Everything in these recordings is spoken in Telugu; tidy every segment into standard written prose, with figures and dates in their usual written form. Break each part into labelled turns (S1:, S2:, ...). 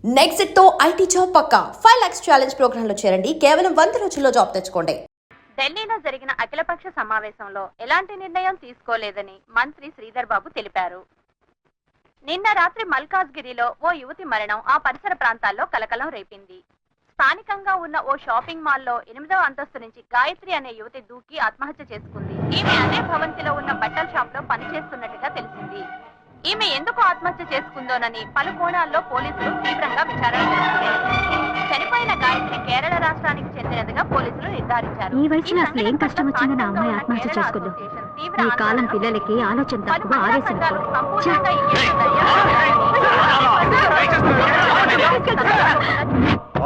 S1: నెక్స్ట్ తో ఐటీ జాబ్ పక్కా 5 lakhs ఛాలెంజ్ ప్రోగ్రామ్ లో చేరండి. కేవలం 100 రోజుల్లో జాబ్ తెచ్చుకోండి.
S2: ఢిల్లీలో జరిగిన అఖిలపక్ష సమావేశంలో ఎలాంటి నిర్ణయం తీసుకోలేదని మంత్రి శ్రీధర్ బాబు తెలిపారు. నిన్న రాత్రి మల్కాజ్గిరిలో ఓ యువతి మరణం ఆ పరిసర ప్రాంతాల్లో కలకలం రేపింది. స్థానికంగా ఉన్న ఓ షాపింగ్ మాల్లో 8వ అంతస్తు నుంచి గాయత్రి అనే యువతి దూకి ఆత్మహత్య చేసుకుంది. ఈమె అదే భవంతిలో ఉన్న బట్టల షాప్ లో పనిచేస్తున్నట్టుగా తెలిసింది. ఈమె ఎందుకు ఆత్మహత్య చేసుకుందోనని పలు కోణాల్లో పోలీసులు తీవ్రంగా విచారణ చేస్తున్నారు. చనిపోయిన గాయత్రి కేరళ రాష్ట్రానికి చెందినదిగా పోలీసులు నిర్ధారించారు.
S3: ఈ వయసులో అసలు ఏం కష్టం వచ్చిందని ఆ అమ్మాయి ఆత్మహత్య చేసుకుందో. ఈ కాలం పిల్లలకి ఆలోచన తక్కువ, ఆవేశం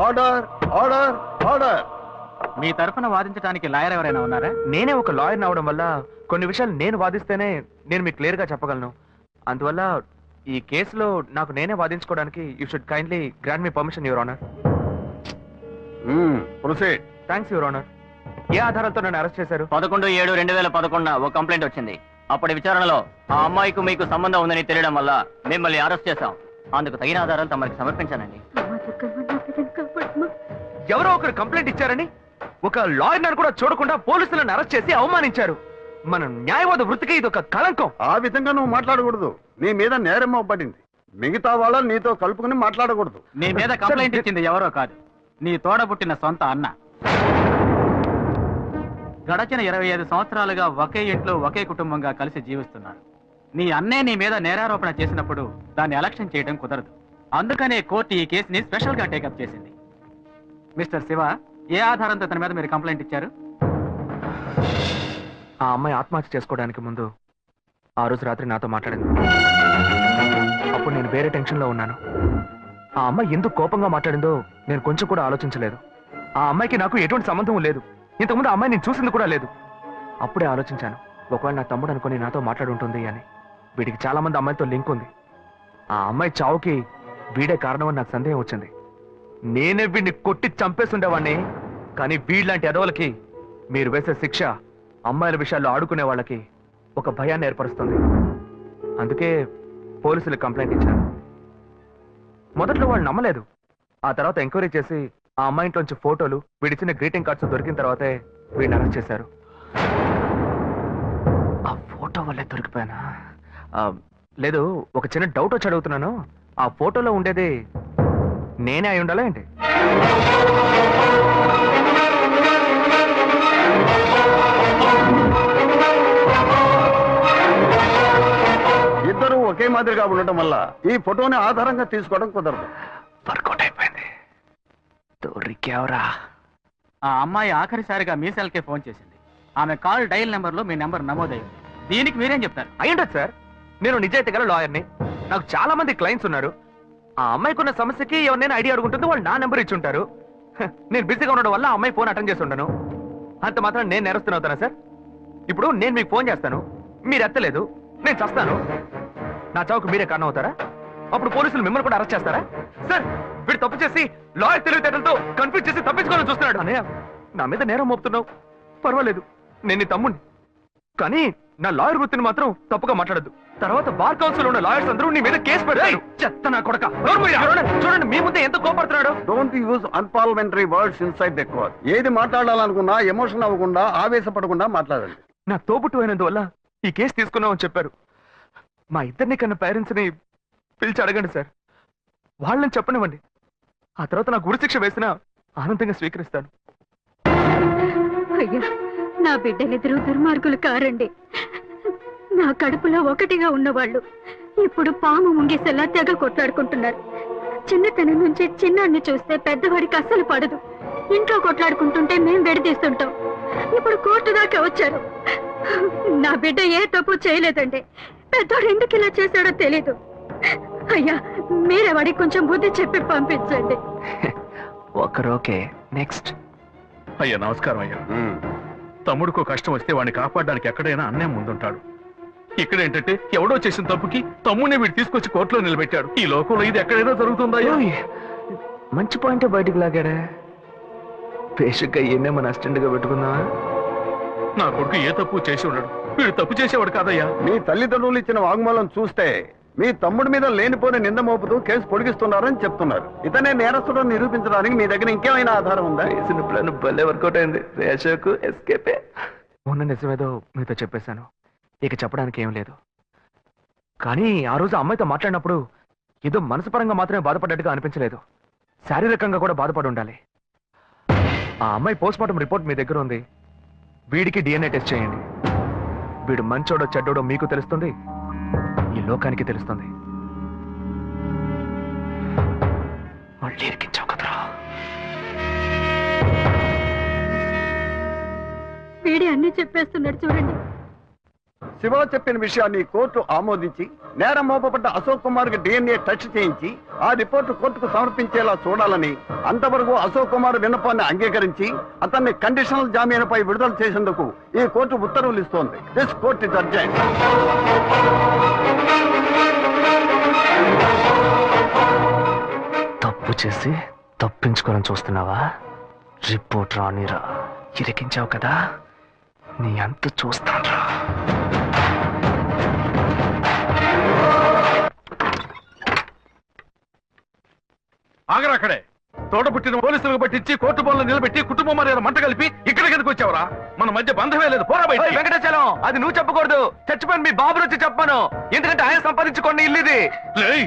S4: ఆర్డర్ ఆర్డర్ ఆర్డర్.
S5: మీ తరఫున వాదించడానికి లాయర్ ఎవరైనా ఉన్నారా?
S6: నేనే ఒక లాయర్ అవడం వల్ల కొన్ని విషయాలు నేను వాదిస్తేనే నేను మీకు క్లియర్ గా చెప్పగలను. అందువల్ల ఈ కేసులో నాకు నేనే వాదించుకోవడానికి you should kindly grant me permission your honour.
S4: Proceed.
S6: Thanks your honour. ఏ ఆధారాలతో నన్ను అరెస్ట్ చేశారు?
S5: 11/7/2011 ఓ కంప్లైంట్ వచ్చింది. అప్పటి విచారణలో ఆ అమ్మాయికి మీకు సంబంధం ఉందని తెలియడం వల్ల మిమ్మల్ని అరెస్ట్ చేశాం. అందుకు తగిన ఆధారాలు తమరికి సమర్పించానండి.
S6: ఎవరో ఒకరు కంప్లైంట్ ఇచ్చారని ఒక లాయర్ కూడా చూడకుండా పోలీసులను అరెస్ట్ చేసి అవమానించారు. మన న్యాయవాద వృత్తికి ఇది ఒక కళంకం.
S4: ఆ విధంగా నువ్వు మాట్లాడకూడదు. నీ మీద నేరం పడింది. మిగతా వాళ్ళని నీతో కలుపుకుని మాట్లాడకూడదు.
S5: నీ మీద కంప్లైంట్ ఇచ్చింది ఎవరో కాదు, నీ తోడబుట్టిన సొంత అన్న. గడచిన 25 సంవత్సరాలుగా ఒకే ఇంట్లో ఒకే కుటుంబంగా కలిసి జీవిస్తున్నారు. నీ అన్నే నీ మీద నేరారోపణ చేసినప్పుడు దాన్ని ఎలక్షన్ చేయడం కుదరదు. అందుకనే కోర్టు ఈ కేసుని స్పెషల్ గా టేకప్ చేసింది. మిస్టర్ శివ, ఏ ఆధారంతో తన మీద మీరు కంప్లైంట్ ఇచ్చారు?
S6: ఆ అమ్మాయి ఆత్మహత్య చేసుకోవడానికి ముందు ఆ రోజు రాత్రి నాతో మాట్లాడింది. అప్పుడు నేను వేరే టెన్షన్లో ఉన్నాను. ఆ అమ్మాయి ఎందుకు కోపంగా మాట్లాడిందో నేను కొంచెం కూడా ఆలోచించలేదు. ఆ అమ్మాయికి నాకు ఎటువంటి సంబంధం లేదు. ఇంతకుముందు ఆ అమ్మాయి నేను చూసింది కూడా లేదు. అప్పుడే ఆలోచించాను, ఒకవేళ నా తమ్ముడు అనుకుని నాతో మాట్లాడుంటుంది అని. వీడికి చాలా మంది అమ్మాయితో లింక్ ఉంది. ఆ అమ్మాయి చావుకి వీడే కారణమని నాకు సందేహం వచ్చింది. నేనే వీడిని కొట్టి చంపేస్తుండేవాడిని. కానీ వీళ్ళంటి ఎదవలకి మీరు వేసే శిక్ష అమ్మాయిల విషయాల్లో ఆడుకునే వాళ్ళకి ఒక భయాన్ని ఏర్పరుస్తుంది. అందుకే పోలీసులు కంప్లైంట్ ఇచ్చారు. మొదట్లో వాళ్ళు నమ్మలేదు. ఆ తర్వాత ఎంక్వైరీ చేసి ఆ అమ్మాయి ఇంట్లోంచి ఫోటోలు, వీడిచ్చిన గ్రీటింగ్ కార్డ్స్ దొరికిన తర్వాతే వీడిని అరెస్ట్ చేశారు. ఆ ఫోటో వల్లే దొరికిపోయానా? లేదు, ఒక చిన్న డౌట్ వచ్చి అడుగుతున్నాను. ఆ ఫోటోలో ఉండేది నేనే అయి ఉండాలా ఏంటి?
S4: ఇద్దరు ఒకే మాదిరిగా ఉండటం వల్ల ఈ ఫోటోని ఆధారంగా తీసుకోవడం కుదరదు.
S6: వర్కౌట్ అయిపోయింది. దొరికావురా.
S5: ఆ అమ్మాయి ఆఖరిసారిగా మీ సెల్కే ఫోన్ చేసింది. ఆమె కాల్ డైల్ నెంబర్ లో మీ నెంబర్ నమోదైంది. దీనికి మీరేం చెప్తారు?
S6: అయ్యుండదు సార్. నేను నిజాయితీ గల లాయర్ని. నాకు చాలా మంది క్లయింట్స్ ఉన్నారు. ఆ అమ్మాయికి ఉన్న సమస్యకి ఎవరినైనా ఐడియా అడుగుంటుంది, వాళ్ళు నా నెంబర్ ఇచ్చి ఉంటారు. నేను బిజీగా ఉండడం వల్ల ఆ అమ్మాయి ఫోన్ అటెండ్ చేసి ఉండను. అంత మాత్రం నేను నేరస్తున్నా అవుతానా సార్? ఇప్పుడు నేను మీకు ఫోన్ చేస్తాను, మీరు ఎత్తలేదు, నేను చస్తాను. నా చావుకు మీరే కారణం అవుతారా? అప్పుడు పోలీసులు మిమ్మల్ని కూడా అరెస్ట్ చేస్తారా? సార్, వీడు తప్పు చేసి లాయర్ తెలివితేటలతో కన్ఫ్యూజ్ చేసి తప్పించుకోవాలని చూస్తున్నాడు. అన్నయ్య, నా మీద నేరం మోపుతున్నావు. పర్వాలేదు, నేను నీ తమ్ముడిని. కానీ నా లాయర్ వృత్తిని మాత్రం తప్పుగా మాట్లాడద్దు. తర్వాత బార్ కౌన్సిల్ ఉన్న లాయర్స్ అందరూ నీ మీద కేసు పెడతారు. చెత్త నా కొడక. చూడండి, మీ ముందే ఎంత కోపడుతున్నాడు.
S4: Don't use unparliamentary words inside the court. ఏది మాట్లాడాలనుకున్నా ఎమోషన్ అవ్వకుండా, ఆవేశపడకుండా మాట్లాడండి.
S6: నా తోబుట్టు అయినందువల్ల ఈ కేసు తీసుకున్నామని చెప్పారు. మా ఇద్దరిని కన్నా పేరెంట్స్ ని పిలిచి అడగండి సార్. వాళ్ళని చెప్పనివ్వండి. ఆ తర్వాత నాకు ఉరిశిక్ష వేసినా ఆనందంగా స్వీకరిస్తాను.
S3: అయ్యా, నా బిడ్డలిద్దరూ దుర్మార్గులు కారండి. నా కడుపులో ఒకటిగా ఉన్నవాళ్ళు ఇప్పుడు పాము ముంగేసేలా తెగ కొట్లాడుకుంటున్నారు. చిన్నతనం నుంచి చిన్నాన్ని చూస్తే పెద్దవాడికి అస్సలు పడదు. ఇంట్లో కొట్లాడుకుంటుంటే మేం విడదీస్తుంటాం. ఇప్పుడు కోర్టు దాకా వచ్చారు. నా బిడ్డ ఏ తప్పు చేయలేదండి. పెద్దోడు ఎందుకు ఇలా చేశాడో తెలీదు. అయ్యా, మీరే వాడికి కొంచెం బుద్ధి చెప్పి పంపించండి.
S6: ఒకరోకే. నెక్స్ట్.
S7: అయ్యా నమస్కారం. అయ్యా, తమ్ముడికో కష్టం వస్తే వాడిని కాపాడడానికి ఎక్కడైనా అన్నే ముందుంటాడు. ఇక్కడ ఏంటంటే ఎవడో చేసిన తప్పుకి తమ్ముడిని వీడు తీసుకొచ్చి కోర్టులో నిలబెట్టాడు. ఈ లోకంలో ఇది ఎక్కడైనా జరుగుతుందా?
S6: మంచి పాయింటే బయటికి లాగాడే. పేషగ్గా ఈయనే మన అసిస్టెంట్ గా పెట్టుకుందా?
S7: నా కొడుకు ఏ తప్పు చేసి ఉన్నాడు. వీడు తప్పు చేసేవాడు కాదయ్యా.
S4: మీ తల్లిదండ్రులు ఇచ్చిన వాంగ్మూలం చూస్తే మీ తమ్ముడి మీద లేనిపోని నింద మోపుతూ కేసు పొడిగిస్తున్నారని చెప్తున్నారు. ఇతనే నేరస్తుడు నిరూపించడానికి మీ దగ్గర ఇంకేమైనా ఆధారం ఉందా?
S6: వేసిన ప్లాన్ భలే వర్కౌట్ అయింది. రేషకు ఎస్కేపే. ఉన్న నిజమేదో మీతో చెప్పేశాను, ఇక చెప్పడానికి ఏం లేదు. కానీ ఆ రోజు అమ్మాయితో మాట్లాడినప్పుడు ఏదో మనసుపరంగా మాత్రమే బాధపడ్డట్టుగా అనిపించలేదు, శారీరకంగా కూడా బాధపడి ఉండాలి. ఆ అమ్మాయి పోస్ట్మార్టం రిపోర్ట్ మీ దగ్గర ఉంది. వీడికి DNA టెస్ట్ చేయండి. వీడు మంచోడో చెడ్డోడో మీకు తెలుస్తుంది, ఈ లోకానికి తెలుస్తుంది. మళ్ళీ ఇరికించావు కదరా.
S3: వీడి అన్ని చెప్పేస్తున్నాడు చూడండి.
S4: శివ చెప్పిన విషయాన్ని కోర్టు ఆమోదించి నేరం మోపబడ్డ అశోక్ కుమార్ కి DNA టెస్ట్ చేయించి ఆ రిపోర్టు కోర్టుకు సమర్పించేలా చూడాలని, అంతవరకు అశోక్ కుమార్ విన్నపాన్ని అంగీకరించి అతన్ని కండిషనల్ జామీనుపై విడుదల చేసేందుకు ఈ కోర్టు ఉత్తర్వులు ఇస్తోంది. This court is urgent.
S6: తప్పు చేసి తప్పించుకోవాలని చూస్తున్నావా? రిపోర్ట్ రానిరా, ఇరికించావు కదా, నీ అంత చూస్తాన్రా.
S7: ఆగరా అక్కడే. తోట పుట్టిన పోలీసులకు పట్టించి కోర్టు బోన్లో నిలబెట్టి కుటుంబం మర్యాద మంట కలిపి ఇక్కడికి ఎందుకు వచ్చావరా? మన మధ్య బంధమే లేదు, పోరా బయట.
S6: వెంకటాచలం, అది నువ్వు చెప్పకూడదు, చచ్చిపోయిన మీ బాబు వచ్చి చెప్పాను. ఎందుకంటే ఆయన సంపాదించుకోండి ఇల్లు ఇది.
S7: లేయ్.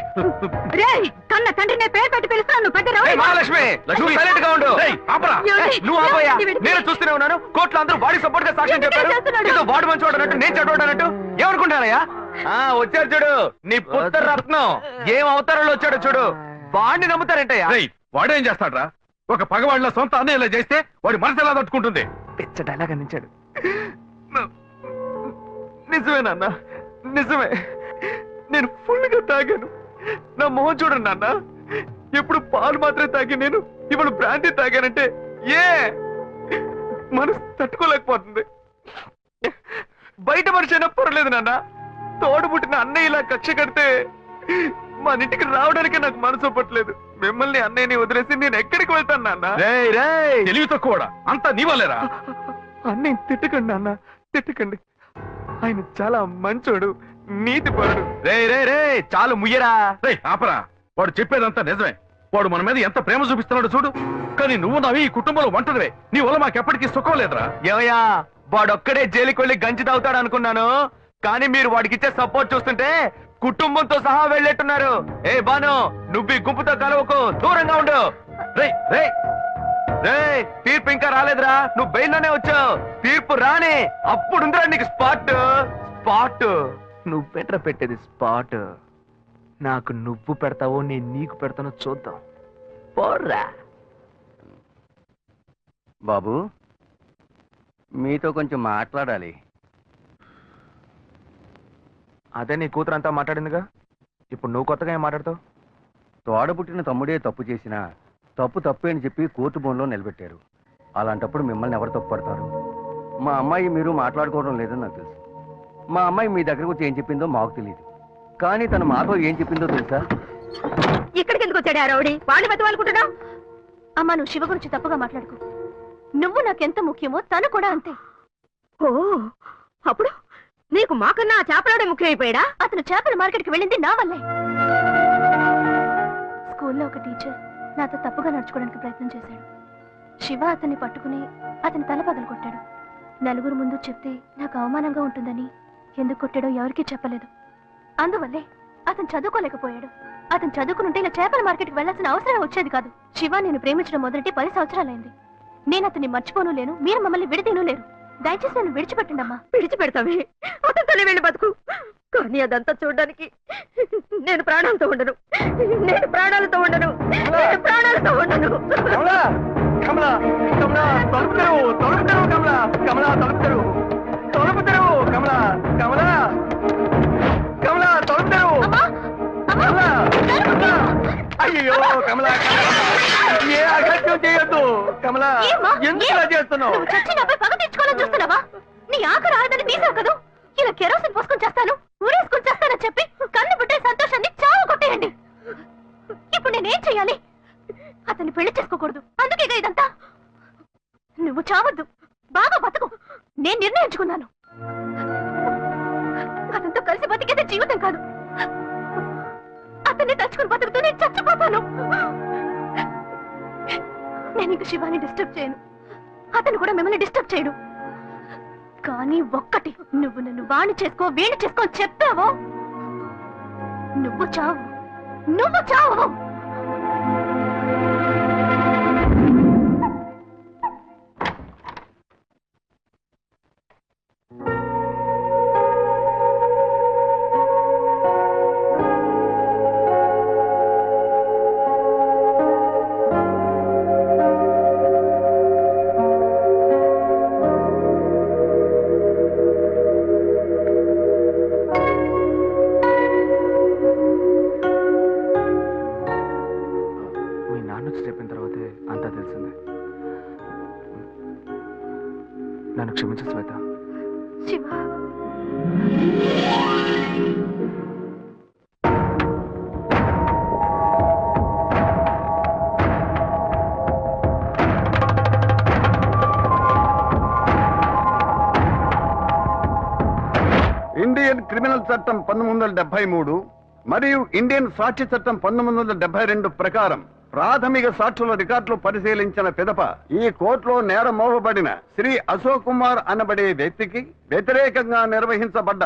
S3: రేయ్, కన్న తండ్రినే పేరు పెట్టి పిలుస్తాను. పెద్ద రౌడీ.
S6: ఏయ్ మహాలక్ష్మి, నువ్వు సైలెంట్ గా ఉండు.
S7: ఏయ్, ఆపరా.
S3: ఏయ్,
S6: నువ్వు ఆపోయా,
S3: ఏయ్,
S6: నేను చూస్తూనే ఉన్నాను. కోర్టులో అందరూ వాడి సపోర్ట్ గా సాక్ష్యం చెప్పారు.
S3: చేస్తున్నాడు?
S6: ఏదో వాడు మంచి వాడనట్టు, నేను చెడ్డవాడనట్టు ఏమనుకుంటారయ్యా? వచ్చారు చూడు నీ పుత్ర రత్నం, ఏం అవతారంలో వచ్చాడు చూడు. వాడిని నమ్ముతారంటయ్యా?
S7: రేయ్, వాడేం చేస్తాడ్రా? ఒక పగవాడిన సొంత అన్నయ్య ఇలా చేస్తే వాడి మనసు ఎలా తట్టుకుంటుంది?
S6: పిచ్చ డైలాగ్ అందించాడు. నిజమే నాన్న, నిజమే. నేను ఫుల్ గా తాగాను. నా మొహం చూడండి నాన్న, ఎప్పుడు పాలు మాత్రమే తాగి నేను ఇప్పుడు బ్రాంతి తాగానంటే మనసు తట్టుకోలేకపోతుంది. బయట మనిషి అయినా పర్లేదు నాన్న, తోడు పుట్టిన అన్నయ్య ఇలా కక్ష కడితే మన ఇంటికి రావడానికి నాకు మనసు పట్టలేదు. మిమ్మల్ని అన్నయ్యని వదిలేసి నేను ఎక్కడికి వెళ్తాను నాన్న?
S7: తెలివి తక్కువడా? అంతా నీ వల్లేరా?
S6: అన్నయ్య తిట్టకండి నాన్న, తిట్టకండి. ఆయన చాలా మంచోడు, నీతిపరుడు. రే చాలు ముయ్యరా.
S7: రేయ్, ఆపరా. వాడు చెప్పేదంతా నిజమే. వాడు మన మీద ఎంత ప్రేమ చూపిస్తున్నాడు చూడు. కానీ నువ్వు నావి ఈ కుటుంబంలో వంటదివే. నీ వల్ల మాకెప్పటికీ సుఖం లేదురా.
S6: ఏమయ్యా, వాడొక్కడే జైలుకి వెళ్ళి గంజి తాగుతాడు అనుకున్నాను, కానీ మీరు వాడికిచ్చే సపోర్ట్ చూస్తుంటే కుటుంబంతో సహా వెళ్ళేట్టున్నారు. ఏ బాను, నువ్వు ఈ గుంపుతో కలవకు, దూరంగా ఉండు. రేయ్, తీర్పు ఇంకా రాలేదురా, నువ్వు బెయిల్లోనే వచ్చావు. తీర్పు రాని అప్పుడుందిరా నీకు స్పాట్. నువ్వు బెటర్ పెట్టేది స్పాట్. నాకు నువ్వు పెడతావో నేను నీకు పెడతానో చూద్దాం. పోర్రా.
S8: బాబు, మీతో కొంచెం మాట్లాడాలి.
S6: అదే నీ కూతురంతా మాట్లాడిందిగా, ఇప్పుడు నువ్వు కొత్తగా ఏం మాట్లాడతావు?
S8: తోడబుట్టిన తమ్ముడే తప్పు చేసినా తప్పు అని చెప్పి కోర్టు బోన్లో నిలబెట్టారు. అలాంటప్పుడు మిమ్మల్ని ఎవరు తప్పు పడతారు? మా అమ్మాయి మీరు మాట్లాడుకోవడం లేదని నాకు తెలుసు. మా అమ్మాయి మీ దగ్గరకు వచ్చి ఏం చెప్పిందో మాకు తెలియదు, కానీ తను మాతో ఏం చెప్పిందో తెలుసా?
S3: ఇక్కడికి ఎందుకు వచ్చాడు ఆ రౌడీ? వాడిని బతవాలనుకుంటున్నావు?
S2: అమ్మా, నువ్వు శివ గురించి తప్పుగా మాట్లాడుకో. నువ్వు నాకెంత ముఖ్యమో తను కూడా అంతే.
S3: ఓ, అప్పుడు నీకు మాకన్నా ఆ చేపలోడే ముఖ్యమైపోయాడా?
S2: అతను చేపల మార్కెట్కి వెళ్ళింది నా వల్లే. స్కూల్లో ఒక టీచర్ నాతో తప్పుగా నడుచుకోవడానికి ప్రయత్నం చేశాడు. శివ అతన్ని పట్టుకుని అతని తల పగలు కొట్టాడు. నలుగురు ముందు చెప్తే నాకు అవమానంగా ఉంటుందని ఎందుకు కొట్టాడో ఎవరికీ చెప్పలేదు. అందువల్లే అతను చదువుకోలేకపోయాడు. అతను చదువుకుంటే ఇలా చేపల మార్కెట్కి వెళ్లాల్సిన అవసరం వచ్చేది కాదు. శివ నేను ప్రేమించడం మొదటి 10 సంవత్సరాలైంది. నేను అతన్ని మర్చిపోను లేను, మీరు మమ్మల్ని విడదీను లేరు. దయచేసి నన్ను విడిచిపెట్టండి అమ్మా.
S3: విడిచిపెడతావే, అతనితోనే వెళ్ళి బతుకు. కానీ అదంతా చూడడానికి నేను ప్రాణాలతో ఉండను. నేను ప్రాణాలతో ఉండను. నేను ప్రాణాలతో ఉండను.
S6: కమలా, కమలా, కమలా, తలుపు తెరువు, తలుపు తెరువు, కమలా, కమలా, తలుపు తెరువు, తలుపు తెరువు, కమలా, కమలా, కమలా, తలుపు తెరువు, కమలా, కమలా. అయ్యో కమలా, ఏ అగత్యం చేయొద్దు కమలా.
S2: ఏమ్మా?
S6: ఎందుకు ఇలా చేస్తున్నావు?
S2: నువ్వు చచ్చి నాపై పగ తెచ్చుకోవాలని చూస్తున్నావా? నీ ఆఖరి ఆడదని తీసావు కదా. ఇలా కెరోసిన్ పోసుకొని చేస్తాను, ఊరేసుకొని చేస్తానని చెప్పి కన్ను బిడ్డ సంతోషాన్ని చావు కొట్టేయండి. ఇప్పుడు నేనేం చెయ్యాలి? అతన్ని పెళ్లి చేసుకోకూడదు, అందుకే ఇదంతా. నువ్వు చావద్దు, బాగా బతుకు. నేను నిర్ణయించుకున్నాను. అతనితో కలిసి బతికేదే జీవితం కాదు.
S3: అతన్ని తలుచుకుని బతుకుతూ నేను చచ్చిపోతాను. నేను ఇంక శివాని డిస్టర్బ్ చేయను, అతను కూడా మిమ్మల్ని డిస్టర్బ్ చేయడు. కానీ ఒక్కటి, నువ్వు నన్ను వాణ్ణి చేసుకో వీణి చేసుకో అని చెప్పావో నువ్వు చావు, నువ్వు చావు.
S6: చెప్పిన తర్వాతే అంతా తెలిసిందే. నన్ను క్షమించు శ్వేత.
S3: శివ,
S4: ఇండియన్ క్రిమినల్ చట్టం 1973 మరియు ఇండియన్ సాక్ష్య చట్టం 1972 ప్రకారం ప్రాథమిక సాక్షుల రికార్డులు పరిశీలించిన పిదప ఈ కోర్టులో నేరం మోపబడిన శ్రీ అశోక్ కుమార్ అనబడే వ్యక్తికి వ్యతిరేకంగా నిర్వహించబడ్డ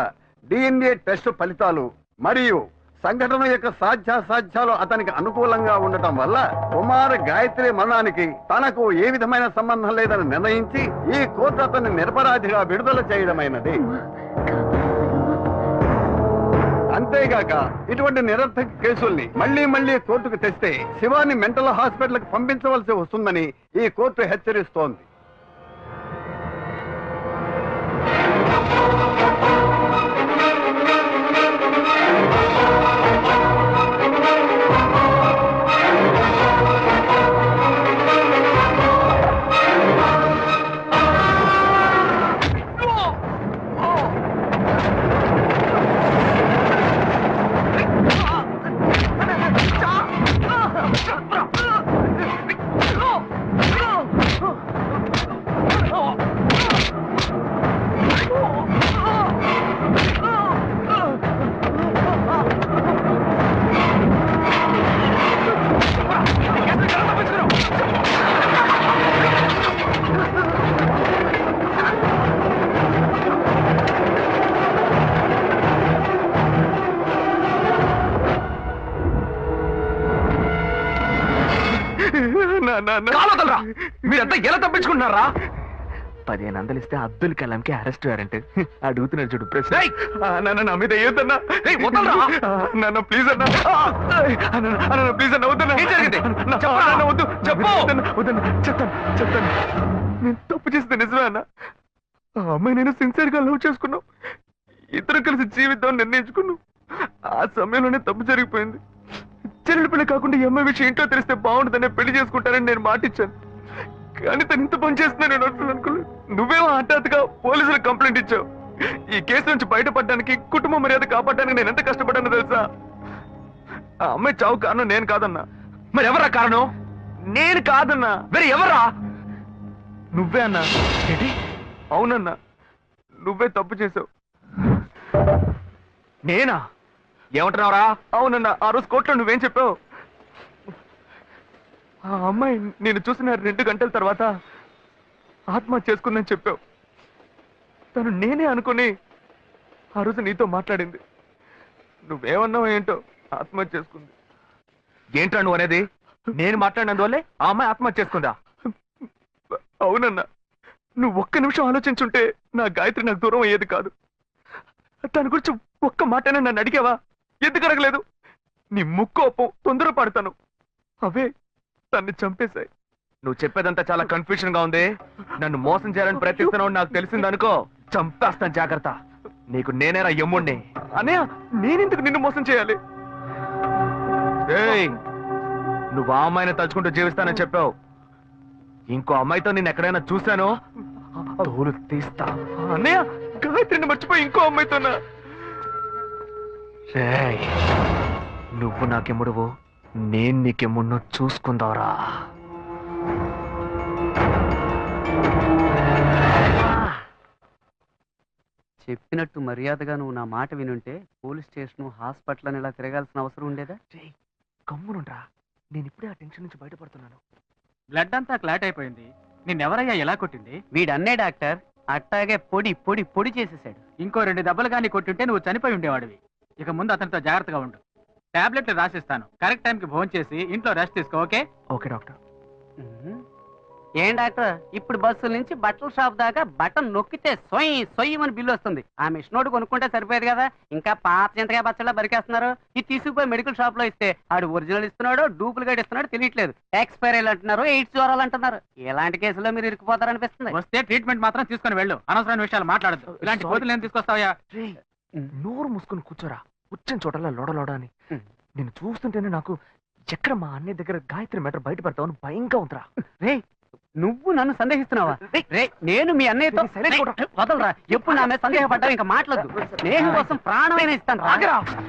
S4: DNA టెస్ట్ ఫలితాలు మరియు సంఘటన యొక్క సాధ్యాసాధ్యాలు అతనికి అనుకూలంగా ఉండటం వల్ల కుమార్ గాయత్రి మరణానికి తనకు ఏ విధమైన సంబంధం లేదని నిర్ణయించి ఈ కోర్టు అతన్ని నిరపరాధిగా విడుదల చేయడమైనది. అంతేగాక ఇటువంటి నిరర్థక కేసుల్ని మళ్లీ మళ్లీ కోర్టుకు తెస్తే శివాని మెంటల్ హాస్పిటల్కి పంపించవలసి వస్తుందని ఈ కోర్టు హెచ్చరిస్తోంది.
S6: మీరంతా ఎలా తప్పించుకుంటున్నారా? 15 వందలు ఇస్తే అబ్దుల్ కలాంకి అరెస్ట్ వారెంట్. అడుగుతున్నాడు చూడు ప్రశ్న. నా మీద ఏదన్నా ప్లీజ్ అన్నా, ప్లీజ్ అన్న వద్దన్నా. చెప్తాను. నేను తప్పు చేస్తే నిజమే అన్న. ఆ అమ్మాయి నేను సిన్సియర్ గా లవ్ చేసుకున్నాం. ఇద్దరు కలిసి జీవితం నిర్ణయించుకున్నాం. ఆ సమయంలోనే తప్పు జరిగిపోయింది. చెల్లెలు పిల్ల కాకుండా ఈ అమ్మాయి విషయం ఇంట్లో తెలిస్తే బాగుంటుందనే పెళ్లి చేసుకుంటానని నేను మాటిచ్చాను. కానీ తను ఇంత పని చేస్తున్నాను నేను అనుకోలేదు. నువ్వేమో హఠాత్తుగా పోలీసులకు కంప్లైంట్ ఇచ్చావు. ఈ కేసు నుంచి బయటపడడానికి, కుటుంబ మర్యాద కాపాడడానికి నేను ఎంత కష్టపడ్డానో తెలుసా? ఆ అమ్మాయి చావు కారణం నేను కాదన్నా. మరి ఎవరా కారణం? నేను కాదన్నా. మరి ఎవరా? నువ్వే అన్నా. ఏంటి? అవునన్నా, నువ్వే తప్పు చేసావు. నేనా? ఏమంటున్నావురా? అవునన్నా, ఆ రోజు కోర్టులో నువ్వేం చెప్పావు? ఆ అమ్మాయి నేను చూసిన 2 గంటల తర్వాత ఆత్మహత్య చేసుకుందని చెప్పావు. తను నేనే అనుకుని ఆ రోజు నీతో మాట్లాడింది. నువ్వేమన్నావు ఏంటో, ఆత్మహత్య చేసుకుంది. ఏంట్రా నువ్వు అనేది? నేను మాట్లాడినందువల్లే ఆ అమ్మాయి ఆత్మహత్య చేసుకుందా? అవునన్నా, నువ్వు ఒక్క నిమిషం ఆలోచించుంటే నా గాయత్రి నాకు దూరం అయ్యేది కాదు. దాని గురించి ఒక్క మాటనే నన్ను అడిగావా? ఎందుకు అడగలేదు? నీ ముక్కోపం, తొందరపడతాను అవే తన్ని చంపేశాయి. నువ్వు చెప్పేదంతా చాలా కన్ఫ్యూజన్ గా ఉంది. నన్ను మోసం చేయాలని ప్రయత్నిస్తున్నావు నాకు తెలిసిందనుకో, చంపేస్తాను. జాగ్రత్త. నీకు నేనేరా యమ్ముణ్ణి. అన్నయ్య, నేనెందుకు నిన్ను మోసం చేయాలి? నువ్వు ఆ అమ్మాయిని తలుచుకుంటూ జీవిస్తానని చెప్పావు. ఇంకో అమ్మాయితో నేను ఎక్కడైనా చూశాను, తోలు తీస్తా. అన్నయ్య, గాయత్రిని మర్చిపోయి ఇంకో అమ్మాయితోనా? నువ్వు నాకెమ్ముడువు, నేను నీకెమ్ముడినో చూసుకుందావరా.
S9: చెప్పినట్టు మర్యాదగా నువ్వు నా మాట వినుంటే పోలీస్ స్టేషన్ హాస్పిటల్ అని ఇలా తిరగాల్సిన అవసరం ఉండేదా?
S6: గమ్మునుండ్రా, నేను ఇప్పుడే ఆ టెన్షన్ నుంచి బయటపడుతున్నాను.
S5: బ్లడ్ అంతా క్లాట్ అయిపోయింది. నిన్నెవరయ్యా ఎలా కొట్టింది?
S9: వీడన్నే డాక్టర్ అట్టాగే పొడి పొడి పొడి చేసేసాడు.
S5: ఇంకో 2 దెబ్బలు కానీ కొట్టుంటే నువ్వు చనిపోయి ఉండేవాడివి. ఇక ముందు అతనితో జాగ్రత్తగా ఉండు. టాబ్లెట్లు రాసిస్తాను. కరెక్ట్ టైంకి భోజనం చేసి ఇంట్లో రెస్ట్ తీసుకో. ఓకే?
S6: Okay doctor.
S9: ఏం డాక్టర్, ఇప్పుడు బస్సుల నుంచి బట్టల షాప్ దాకా బటన్ నొక్కితే సొయ్యి సొయ్యమని బిల్లు వస్తుంది. ఆ మిషనోడు కొనుక్కుంటే సరిపోయేది కదా, ఇంకా పాత చింతగా బచ్చలా బరికేస్తున్నారు. ఇది తీసుకుపోయి మెడికల్ షాప్ లో ఇస్తే ఆడు ఒరిజినల్ ఇస్తున్నాడో డూప్లికేట్ ఇస్తున్నాడో తెలియట్లేదు. ఎక్స్పైరీ అంటున్నారు, ఎయిడ్స్ జ్వరాలు అంటున్నారు. ఇలాంటి కేసులో మీరు ఇరుక్కుపోతారనిపిస్తుంది.
S5: వస్తే ట్రీట్మెంట్ మాత్రం తీసుకొని వెళ్ళు. అనవసరమైన విషయాలు మాట్లాడద్దు. ఇలాంటి కోతులు ఏం తీసుకొస్తావా?
S6: నోరు మూసుకుని కూర్చోరా, వచ్చిన చోటలా లోడ అని. నేను చూస్తుంటేనే నాకు ఎక్కడ మా అన్నయ్య దగ్గర గాయత్రి మ్యాటర్ బయట పెడతావని భయంగా ఉందిరా.
S9: రే, నువ్వు నన్ను సందేహిస్తున్నావా? రే, నేను మీ అన్నయ్యతో వదలరా. ఎప్పుడు నా మీద సందేహపడ్డావు ఇంకా మాట్లాడదు. స్నేహం కోసం ప్రాణమైన ఇస్తాను. రాగరా.